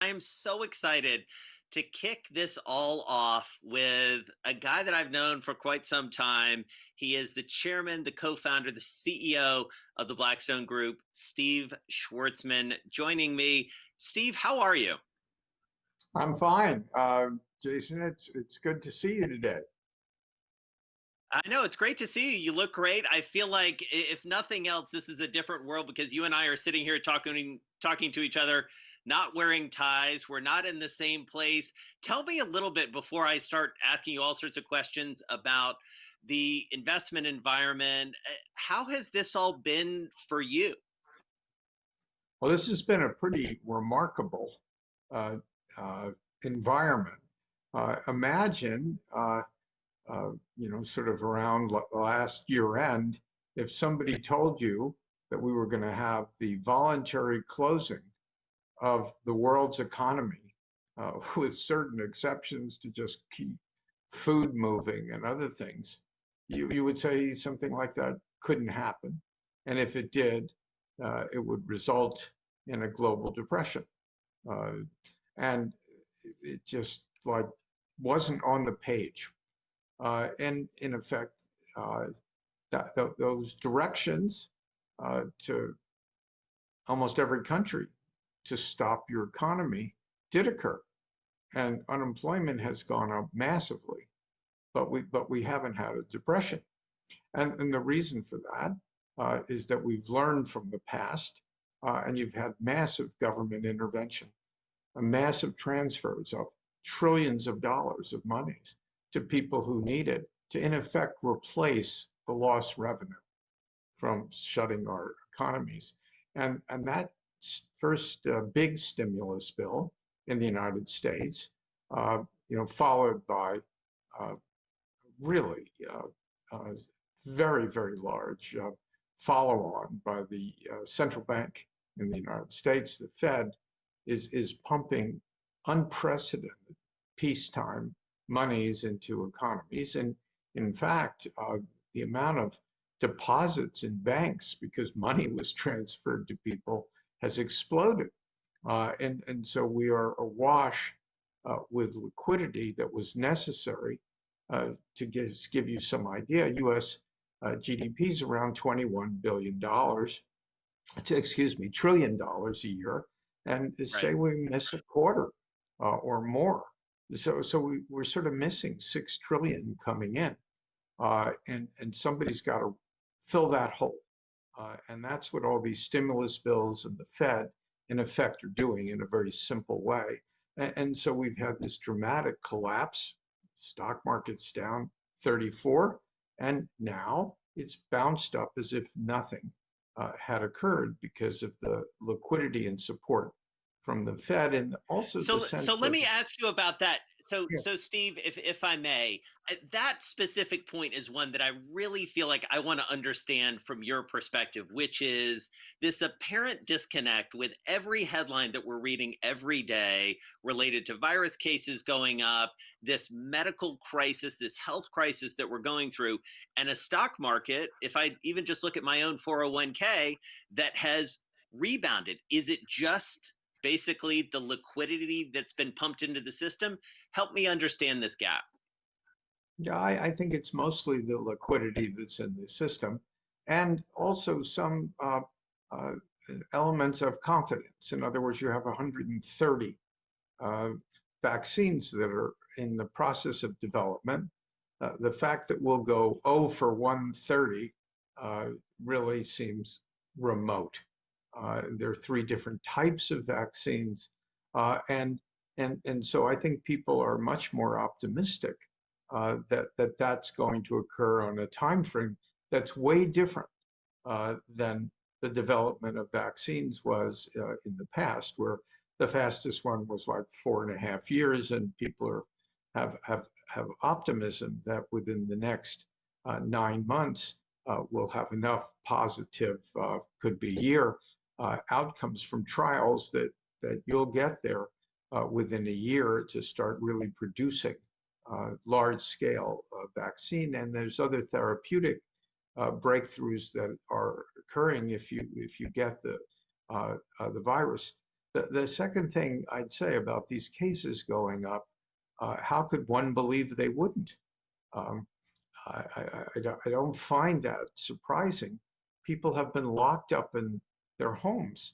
I am so excited to kick this all off with a guy that I've known for quite some time. He is the chairman, the co founder, the CEO of the Blackstone Group, Steve Schwarzman, joining me. Steve, how are you? I'm fine. Jason, it's good to see you today. I know it's great to see you. You look great. I feel like if nothing else, this is a different world because you and I are sitting here talking to each other, not wearing ties. We're not in the same place. Tell me a little bit before I start asking you all sorts of questions about the investment environment. How has this all been for you? Well, this has been a pretty remarkable uh, uh, environment. Imagine, sort of around last year end, if somebody told you that we were going to have the voluntary closing of the world's economy, with certain exceptions to just keep food moving and other things, you would say something like that couldn't happen. And if it did, it would result in a global depression. Uh, and it just like wasn't on the page. And in effect, uh, those directions to almost every country to stop your economy did occur, and unemployment has gone up massively. But we haven't had a depression, and the reason for that is that we've learned from the past, and you've had massive government intervention, massive transfers of trillions of dollars of monies to people who need it to, in effect, replace the lost revenue from shutting our economies. And that first big stimulus bill in the United States, followed by uh, really very, very large follow-on by the central bank in the United States, the Fed, is pumping unprecedented peacetime monies into economies. And in fact, the amount of deposits in banks because money was transferred to people has exploded. And so we are awash with liquidity that was necessary. To give you some idea, US GDP is around $21 billion, trillion dollars a year. And Right. say we miss a quarter or more. So we're sort of missing 6 trillion coming in. And somebody's got to fill that hole. And that's what all these stimulus bills and the Fed, in effect, are doing in a very simple way. And so we've had this dramatic collapse. Stock market's down 34, and now it's bounced up as if nothing had occurred because of the liquidity and support from the Fed, and also the So sense let that, me ask you about that. yeah, So Steve, if I may, that specific point is one that I really feel like I want to understand from your perspective, which is this apparent disconnect with every headline that we're reading every day related to virus cases going up, this medical crisis, this health crisis that we're going through, and a stock market, if I even just look at my own 401k, that has rebounded. Is it just basically the liquidity that's been pumped into the system? Help me understand this gap. yeah, I think it's mostly the liquidity that's in the system, and also some uh, elements of confidence. In other words, you have 130 uh, vaccines that are in the process of development. The fact that we'll go 0 for 130 uh, really seems remote. There are three different types of vaccines, and so I think people are much more optimistic that's going to occur on a time frame that's way different than the development of vaccines was in the past, where the fastest one was like 4.5 years, and people have optimism that within the next 9 months we'll have enough positive, could be a year, outcomes from trials that you'll get there within a year to start really producing large scale vaccine. And there's other therapeutic breakthroughs that are occurring if you get the virus. The second thing I'd say about these cases going up, how could one believe they wouldn't? Um, I don't find that surprising. People have been locked up in their homes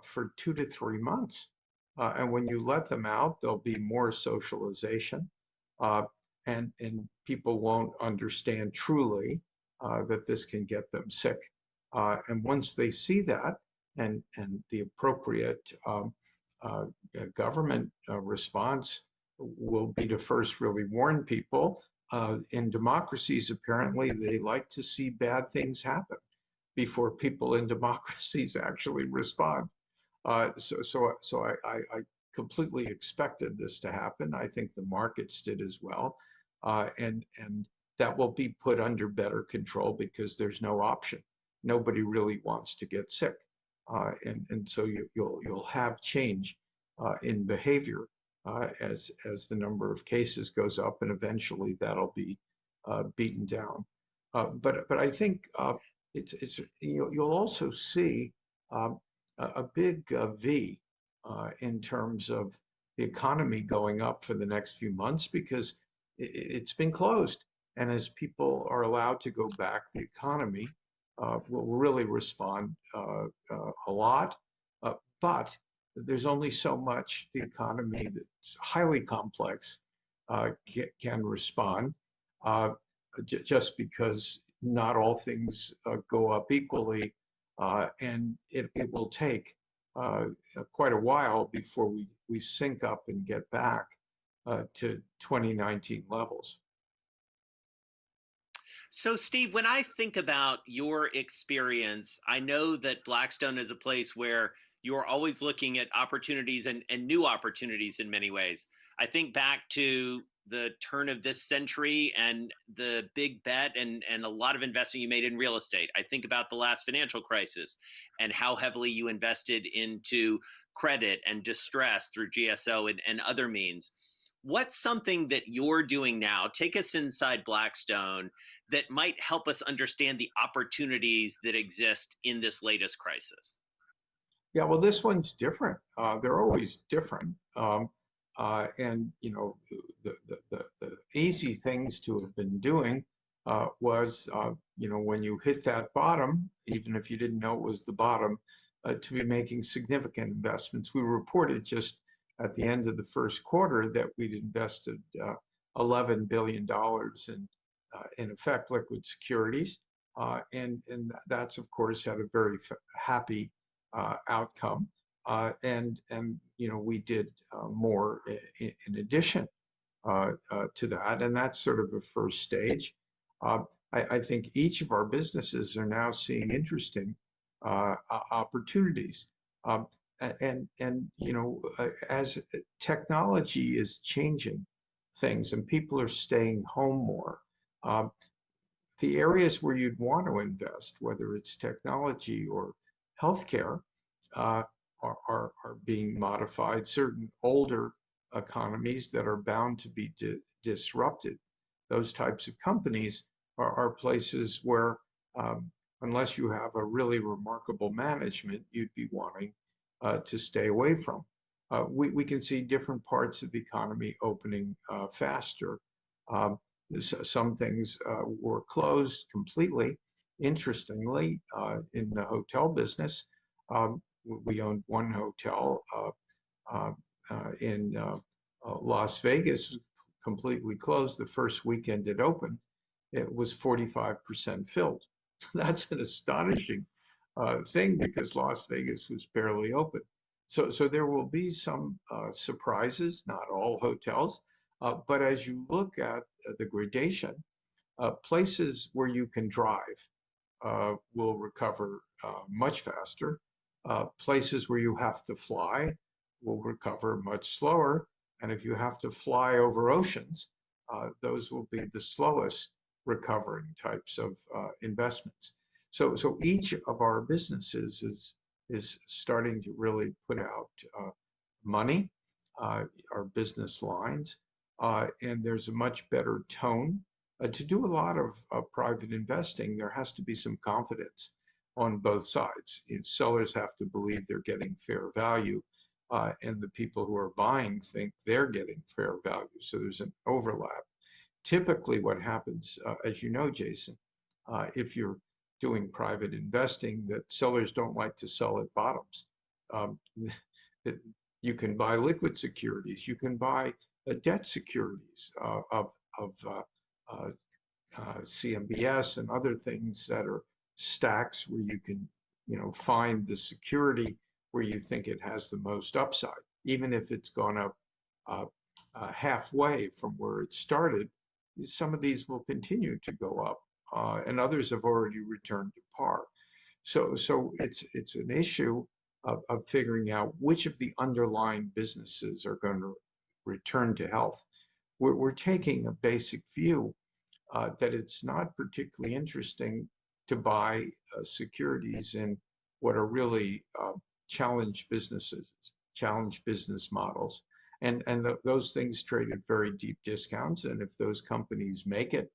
for 2 to 3 months. And when you let them out, there'll be more socialization. Uh, and people won't understand truly that this can get them sick. And once they see that, and the appropriate uh, government response will be to first really warn people. In democracies, apparently, they like to see bad things happen before people in democracies actually respond. So I completely expected this to happen. I think the markets did as well, and that will be put under better control because there's no option. Nobody really wants to get sick, and so you'll have change in behavior as the number of cases goes up, and eventually that'll be beaten down. But I think it's you'll also see um, a big V in terms of the economy going up for the next few months because it's been closed. And as people are allowed to go back, the economy will really respond a lot. But there's only so much the economy that's highly complex can respond, uh, just because not all things go up equally, and it will take uh, quite a while before we sync up and get back to 2019 levels. So, Steve, when I think about your experience, I know that Blackstone is a place where you're always looking at opportunities and new opportunities in many ways. I think back to the turn of this century and the big bet and a lot of investing you made in real estate. I think about the last financial crisis and how heavily you invested into credit and distress through GSO and other means. What's something that you're doing now? Take us inside Blackstone that might help us understand the opportunities that exist in this latest crisis. Yeah, well, this one's different. They're always different. And the easy things to have been doing was when you hit that bottom, even if you didn't know it was the bottom, to be making significant investments. We reported just at the end of the first quarter that we'd invested $11 billion in effect liquid securities, and that's of course had a very happy outcome. And we did more in addition to that, and that's sort of the first stage. Uh, I think each of our businesses are now seeing interesting opportunities. Um, and as technology is changing things and people are staying home more, um, the areas where you'd want to invest, whether it's technology or healthcare, uh, are being modified. Certain older economies that are bound to be disrupted, those types of companies are places where, um, unless you have a really remarkable management, you'd be wanting to stay away from. We can see different parts of the economy opening faster. Um, some things were closed completely. Interestingly, in the hotel business, we owned one hotel uh, in Las Vegas, completely closed the first weekend it opened. It was 45% filled. That's an astonishing thing because Las Vegas was barely open. So there will be some surprises, not all hotels, but as you look at the gradation, places where you can drive will recover much faster. Places where you have to fly will recover much slower. And if you have to fly over oceans, those will be the slowest recovering types of investments. So each of our businesses is starting to really put out money, our business lines, and there's a much better tone. To do a lot of private investing, there has to be some confidence on both sides. Sellers have to believe they're getting fair value, and the people who are buying think they're getting fair value. So there's an overlap. Typically, what happens, as you know, Jason, if you're doing private investing, that sellers don't like to sell at bottoms. Um, you can buy liquid securities, you can buy debt securities of CMBS and other things that are stacks where you can, find the security where you think it has the most upside, even if it's gone up uh, halfway from where it started. Some of these will continue to go up, and others have already returned to par. So it's an issue of figuring out which of the underlying businesses are going to return to health. We're taking a basic view that it's not particularly interesting to buy securities in what are really challenged businesses, challenged business models. And those things trade at very deep discounts. And if those companies make it,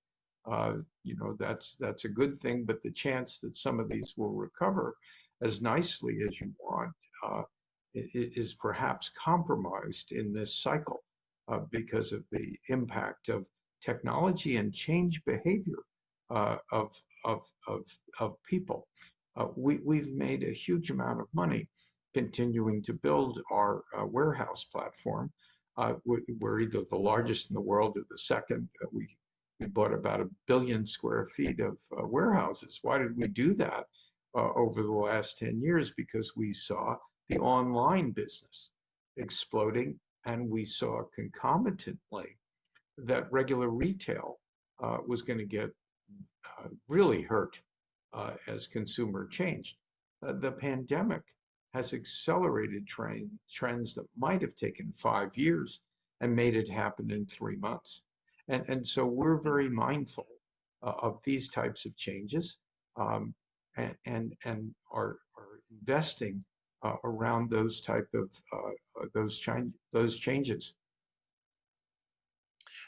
that's a good thing. But the chance that some of these will recover as nicely as you want is perhaps compromised in this cycle because of the impact of technology and change behavior uh, of, of people. We've made a huge amount of money continuing to build our warehouse platform. We're either the largest in the world or the second. We bought about 1 billion square feet of warehouses. Why did we do that over the last 10 years? Because we saw the online business exploding, and we saw concomitantly that regular retail was going to get really hurt as consumer changed. The pandemic has accelerated trends that might have taken 5 years and made it happen in 3 months. And so we're very mindful of these types of changes and are investing around those type of those changes.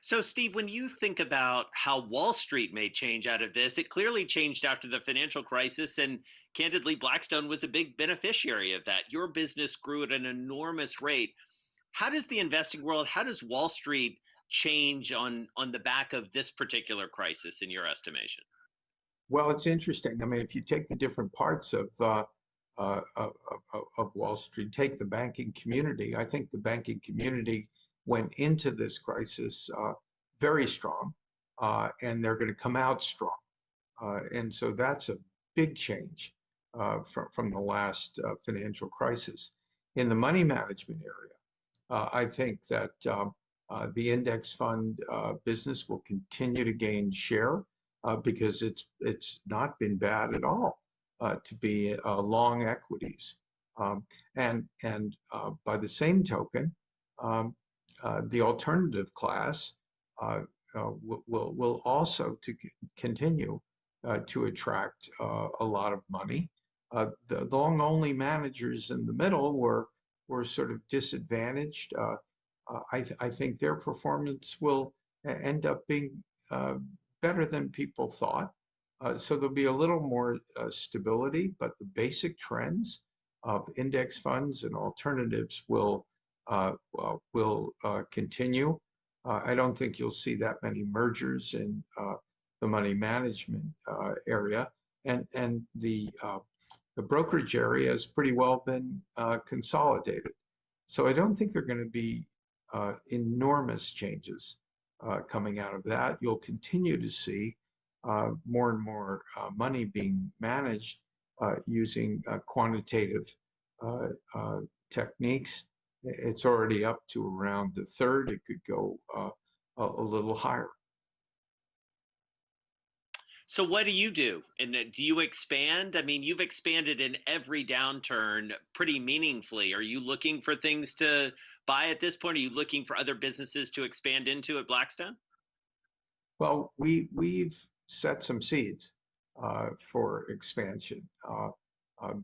So, Steve, when you think about how Wall Street may change out of this, it clearly changed after the financial crisis. And candidly, Blackstone was a big beneficiary of that. Your business grew at an enormous rate. How does the investing world, how does Wall Street change on the back of this particular crisis, in your estimation? Well, it's interesting. I mean, if you take the different parts of Wall Street, take the banking community. I think the banking community went into this crisis very strong, and they're going to come out strong. And so that's a big change from the last financial crisis. In the money management area, I think that the index fund business will continue to gain share because it's not been bad at all to be long equities. And by the same token, um, the alternative class will also to continue to attract a lot of money. The long only managers in the middle were sort of disadvantaged. I think their performance will end up being better than people thought. So there'll be a little more stability, but the basic trends of index funds and alternatives will continue. I don't think you'll see that many mergers in the money management area, and the brokerage area has pretty well been consolidated. So I don't think there are going to be enormous changes coming out of that. You'll continue to see more and more money being managed using quantitative uh, uh, techniques. It's already up to around the third. It could go a little higher. So, what do you do? And do you expand? I mean, you've expanded in every downturn pretty meaningfully. Are you looking for things to buy at this point? Are you looking for other businesses to expand into at Blackstone? Well, we've set some seeds for expansion um,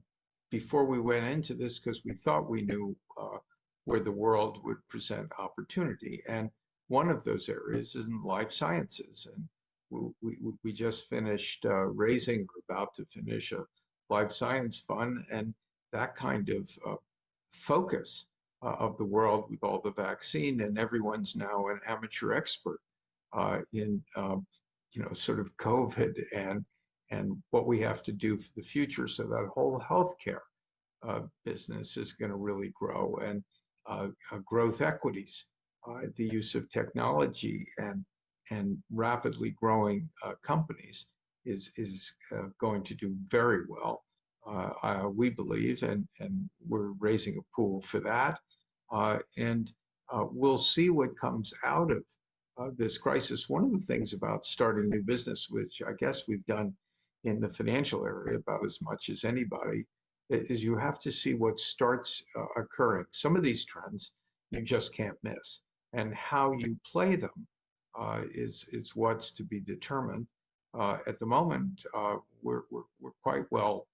before we went into this because we thought we knew where the world would present opportunity, and one of those areas is in life sciences. And we just finished raising, or about to finish, a life science fund, and that kind of focus of the world with all the vaccine, and everyone's now an amateur expert in sort of COVID and what we have to do for the future. So that whole healthcare business is going to really grow, and growth equities, the use of technology and rapidly growing companies is going to do very well. We believe, and we're raising a pool for that. And we'll see what comes out of this crisis. One of the things about starting new business, which I guess we've done in the financial area about as much as anybody, is you have to see what starts occurring. Some of these trends you just can't miss, and how you play them is what's to be determined. At the moment, we're quite well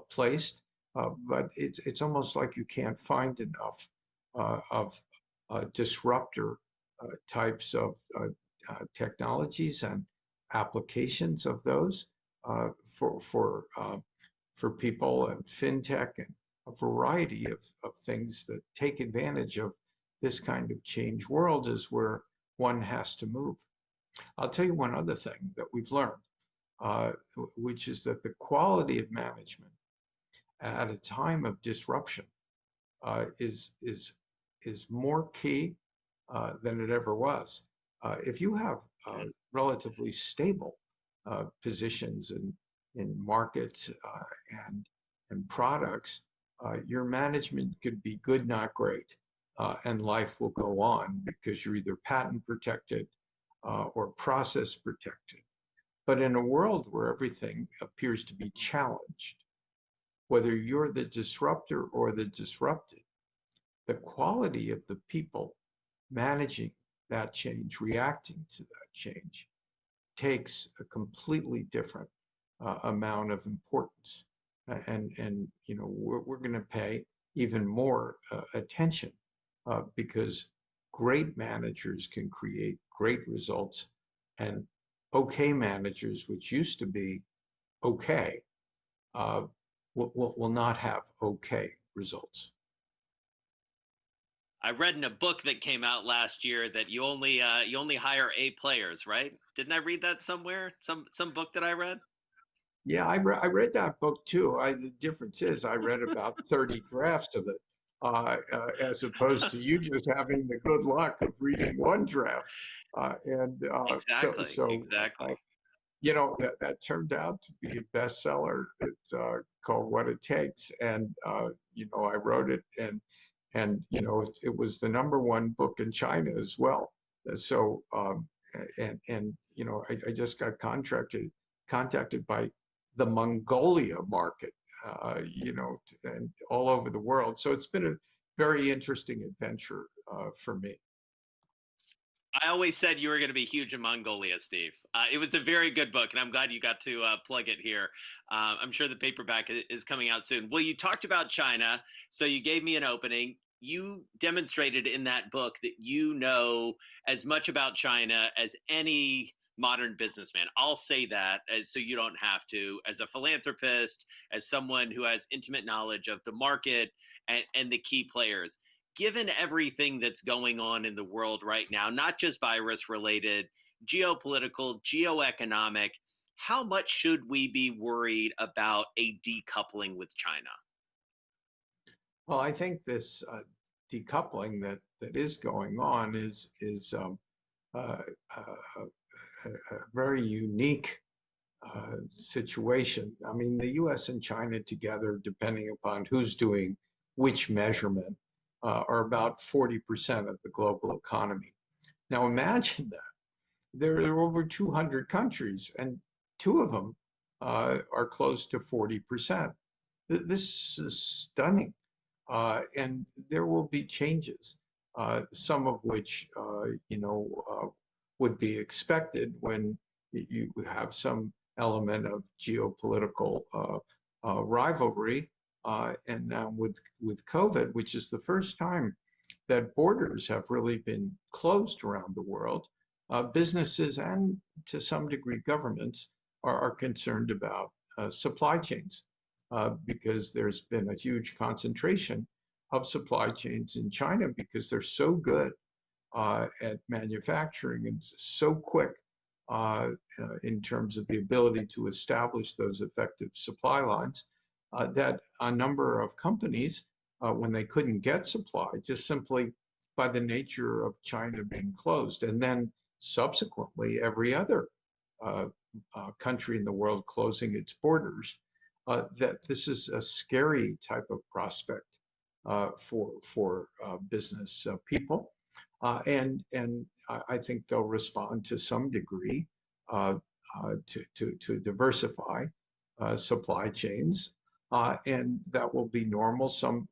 placed, but it's almost like you can't find enough of disruptor types of technologies and applications of those for people, and fintech and a variety of things that take advantage of this kind of change world is where one has to move. I'll tell you one other thing that we've learned, which is that the quality of management at a time of disruption is more key than it ever was. If you have relatively stable positions in markets and products, your management could be good, not great, and life will go on because you're either patent protected or process protected. But in a world where everything appears to be challenged, whether you're the disruptor or the disrupted, the quality of the people managing that change, reacting to that change, takes a completely different amount of importance. And we're going to pay even more attention because great managers can create great results, and okay managers, which used to be okay, will not have okay results. I read in a book that came out last year that you only hire A players, right? Didn't I read that somewhere? Some book that I read? Yeah, I read that book too. The difference is I read about 30 drafts of it, as opposed to you just having the good luck of reading one draft. And so, Exactly, so exactly. that turned out to be a bestseller. It's called What It Takes, and I wrote it, and it was the #1 book in China as well. So I just got contacted by the Mongolia market, and all over the world. So it's been a very interesting adventure for me. I always said you were going to be huge in Mongolia, Steve. It was a very good book, and I'm glad you got to plug it here. I'm sure the paperback is coming out soon. Well, you talked about China, so you gave me an opening. You demonstrated in that book that you know as much about China as any modern businessman. I'll say that so you don't have to, as a philanthropist, as someone who has intimate knowledge of the market and the key players. Given everything that's going on in the world right now, not just virus related, geopolitical, geoeconomic, how much should we be worried about a decoupling with China? Well, I think this decoupling that is going on is uh, a very unique situation. I mean, the U.S. and China together, depending upon who's doing which measurement, are about 40% of the global economy. Now imagine that. There are over 200 countries, and two of them are close to 40%. This is stunning. And there will be changes, some of which, would be expected when you have some element of geopolitical rivalry. And now with COVID, which is the first time that borders have really been closed around the world, businesses and to some degree governments are concerned about supply chains because there's been a huge concentration of supply chains in China because they're so good at manufacturing and so quick in terms of the ability to establish those effective supply lines that a number of companies, when they couldn't get supply, just simply by the nature of China being closed, and then subsequently every other uh, country in the world closing its borders, that this is a scary type of prospect for business people. And I think they'll respond to some degree to diversify supply chains, and that will be normal. Some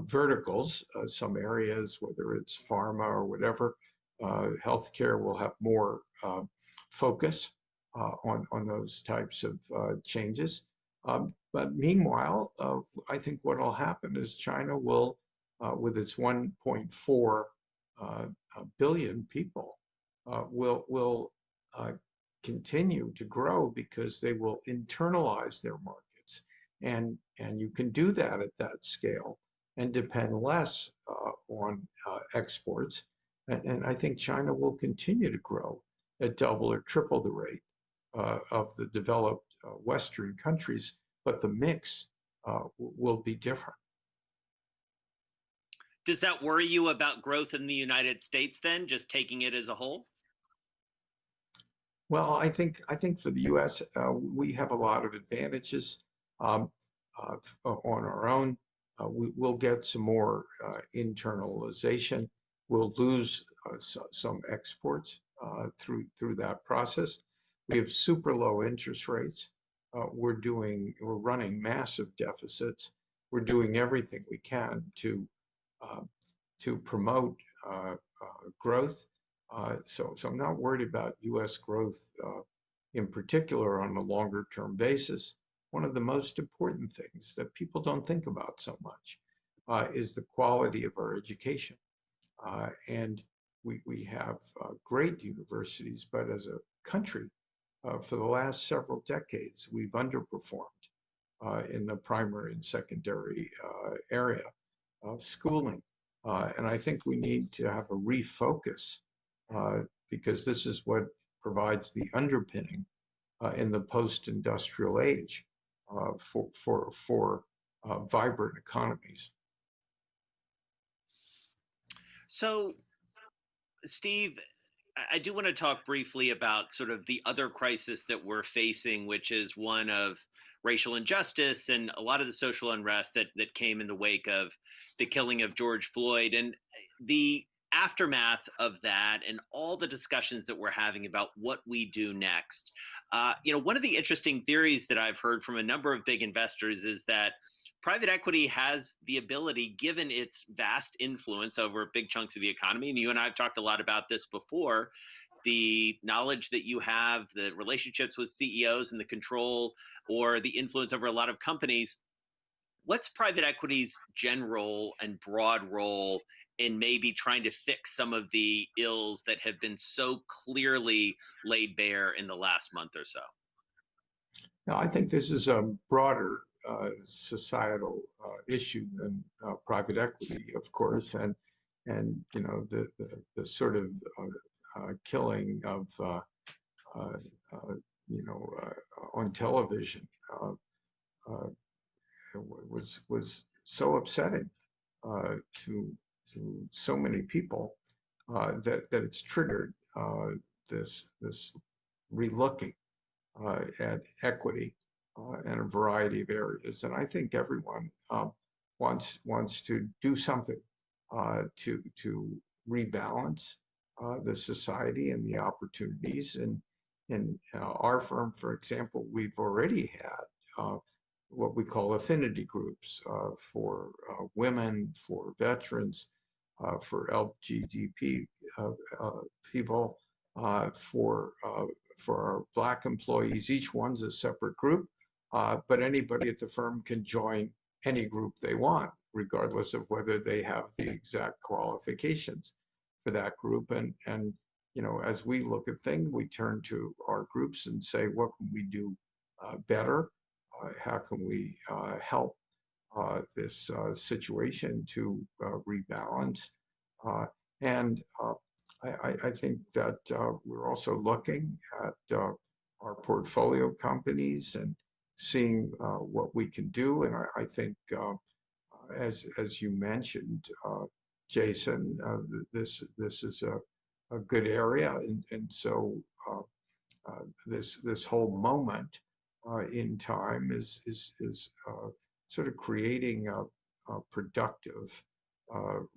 verticals, some areas, whether it's pharma or whatever, healthcare will have more focus on those types of changes. But meanwhile, I think what will happen is China will, with its 1.4 billion people, will continue to grow because they will internalize their markets, and you can do that at that scale and depend less on exports. And I think China will continue to grow at double or triple the rate of the developed Western countries, but the mix will be different. Does that worry you about growth in the United States then, just taking it as a whole? Well, I think for the U.S. We have a lot of advantages um, on our own. We'll get some more internalization. We'll lose some exports through that process. We have super low interest rates. We're running massive deficits. We're doing everything we can uh, to promote growth. So I'm not worried about U.S. growth in particular on a longer term basis. One of the most important things that people don't think about so much is the quality of our education. And we have great universities, but as a country, for the last several decades, we've underperformed in the primary and secondary area of schooling. And I think we need to have a refocus because this is what provides the underpinning in the post-industrial age for vibrant economies. So, Steve, I do want to talk briefly about sort of the other crisis that we're facing, which is one of racial injustice and a lot of the social unrest that came in the wake of the killing of George Floyd, and the aftermath of that, and all the discussions that we're having about what we do next. One of the interesting theories that I've heard from a number of big investors is that private equity has the ability, given its vast influence over big chunks of the economy, and you and I have talked a lot about this before, the knowledge that you have, the relationships with CEOs and the control or the influence over a lot of companies. What's private equity's general and broad role in maybe trying to fix some of the ills that have been so clearly laid bare in the last month or so? Now, I think this is a broader societal issue than private equity, of course, and the sort of killing of on television uh, was so upsetting to so many people that it's triggered this relooking at equity in a variety of areas. And I think everyone wants to do something to rebalance the society and the opportunities. And in our firm, for example, we've already had what we call affinity groups for women, for veterans, for LGBT people, for our Black employees. Each one's a separate group, but anybody at the firm can join any group they want, regardless of whether they have the exact qualifications for that group. And as we look at things, we turn to our groups and say, what can we do better? How can we help this situation to rebalance. Uh, and I think that we're also looking at our portfolio companies and seeing what we can do. And I think, as you mentioned, Jason, this is a good area, and so this whole moment in time is sort of creating a productive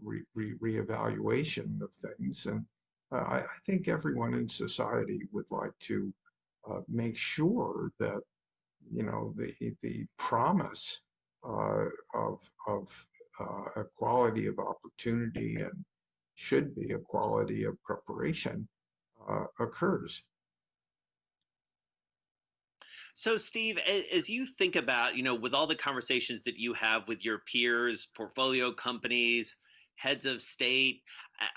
reevaluation of things, and I think everyone in society would like to make sure that the promise uh, of equality of opportunity and should be equality of preparation occurs. So, Steve, as you think about, with all the conversations that you have with your peers, portfolio companies, heads of state,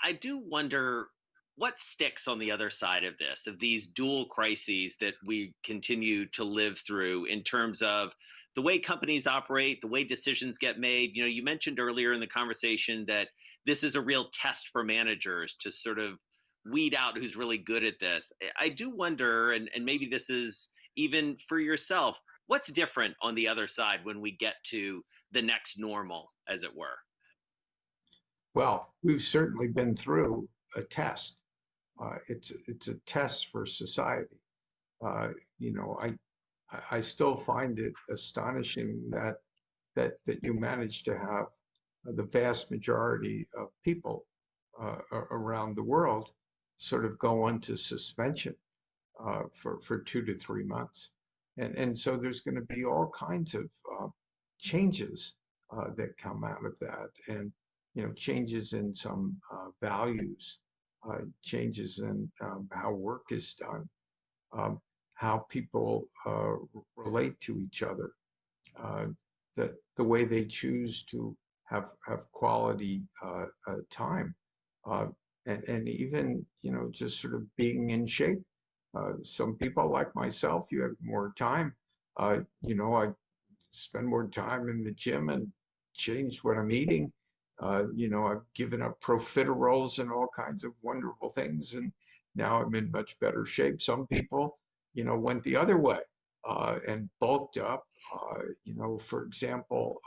I do wonder what sticks on the other side of this, of these dual crises that we continue to live through in terms of the way companies operate, the way decisions get made. You mentioned earlier in the conversation that this is a real test for managers to sort of weed out who's really good at this. I do wonder, and maybe this is even for yourself, what's different on the other side when we get to the next normal, as it were? Well, we've certainly been through a test. It's a test for society. Uh, you know, I still find it astonishing that you managed to have the vast majority of people around the world sort of go into suspension for 2 to 3 months. And so there's going to be all kinds of changes that come out of that. And, changes in some values, changes in how work is done, um, how people relate to each other, uh, the way they choose to have quality time, uh, and even just sort of being in shape. Some people like myself, you have more time. I spend more time in the gym and changed what I'm eating. I've given up profiteroles and all kinds of wonderful things, and now I'm in much better shape. Some people, went the other way and bulked up. For example,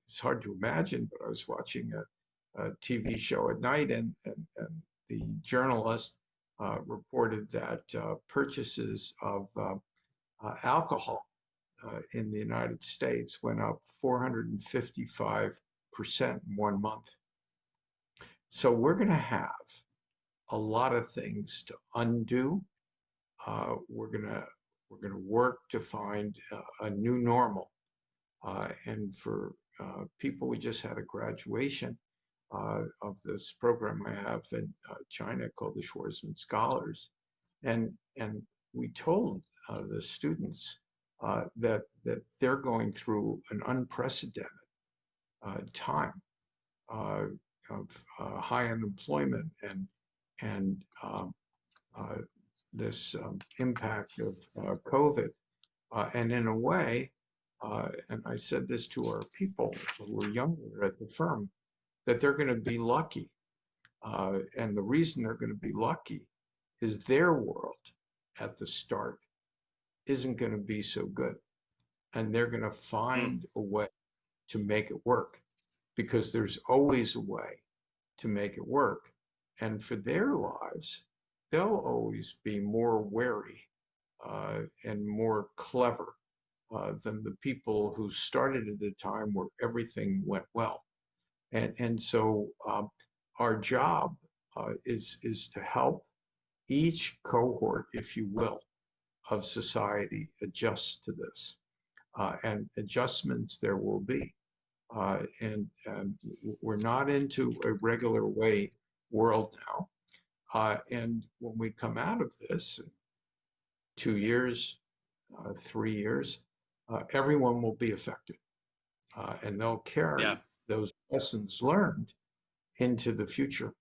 it's hard to imagine, but I was watching a TV show at night, and the journalist reported that purchases of alcohol in the United States went up 455% in 1 month. So we're going to have a lot of things to undo. We're going to work to find a new normal. And for people, we just had a graduation of this program I have in China called the Schwarzman Scholars, and we told the students that they're going through an unprecedented time uh, of high unemployment and uh, this impact of COVID. And in a way, and I said this to our people who were younger at the firm, that they're going to be lucky. And the reason they're going to be lucky is their world at the start isn't going to be so good. And they're going to Mm. find a way to make it work because there's always a way to make it work. And for their lives, they'll always be more wary and more clever than the people who started at a time where everything went well. And so our job is to help each cohort, if you will, of society adjust to this. And adjustments there will be. And we're not into a regular way world now. And when we come out of this, 2 years, 3 years, everyone will be affected. And they'll Yeah. carry those lessons learned into the future.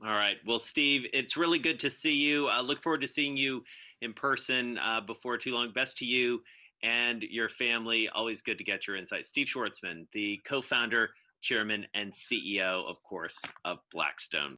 All right. Well, Steve, it's really good to see you. I look forward to seeing you in person before too long. Best to you and your family. Always good to get your insights. Steve Schwarzman, the co founder, chairman, and CEO, of course, of Blackstone.